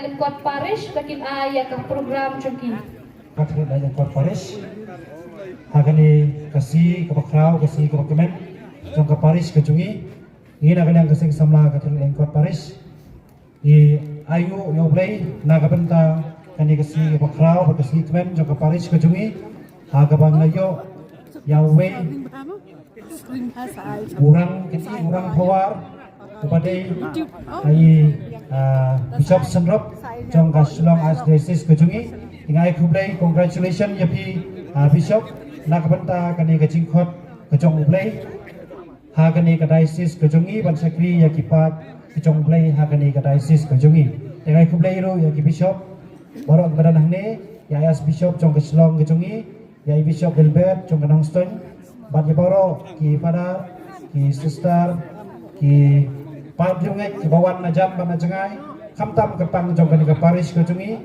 lengkot Paris bakin ayah ke program cuki. Katrin dan lengkot Paris. Akan dikasih ke Bakrau, kasih ke Kemen, jom ke Paris ke Jungi. Ini akan yang kasih samla Katrin lengkot Paris. Di ayu yang play naga benta kan dikasih ke Bakrau, kasih Kemen, jom ke Paris ke Jungi. Agak banglayo yang way kurang power kepada Bishop Senrop trong Kasulong Archdiocese Kejungi ingai kublai congratulations yapi Bishop nakabenta kani kajingkhot kejong ublai ha kani ka diocese Kejungi ban sakri yakipat kejong ublai ha kani ka diocese Kejungi ingai kublai ro yaki Bishop borok badan hangne ya Bishop trong Kasulong Kejungi ya Bishop Gilbert trong Kanongstone bat boro ki pada ki sister ki Pak Jungai ki bawan najam ban jangai khamtam kepang jong kani ke Paris Kejungi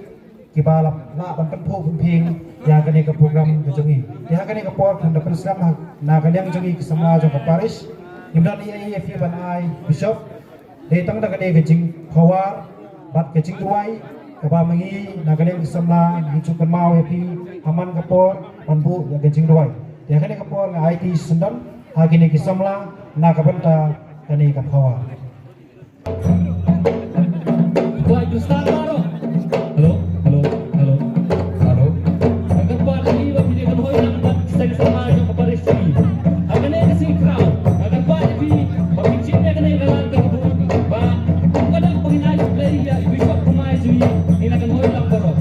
ki balap la ban penpu penping ya kani ke program Kejungi ya kani ke port dan dapat Islam na kani Kejungi ki sama jong ke Paris imdan IAF ban ai Bishop de tang da kani ke jing power bat ke jing duai ke ba mangi na kani ke sama ni chukan mau yapi aman ke port ban bu ya ke jing duai ya kani ke port ngai IT sendan ha kani ke samla na ka banta kani ke power. Buat Ustaz Maro. Halo. Agak pada ini bagi dia kan hoy nak saya sama dengan Paris ini. Akan ada si crowd. Agak pada ini bagi cinta kan ada lang ke bu. Ba kadang penginai play ya Bishop pemain ini ini akan hoy lang baro.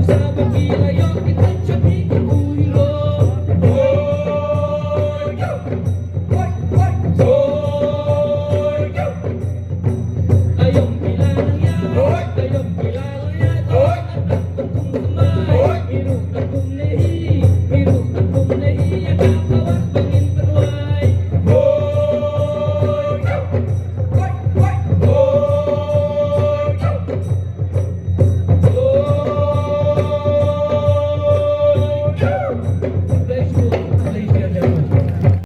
Sa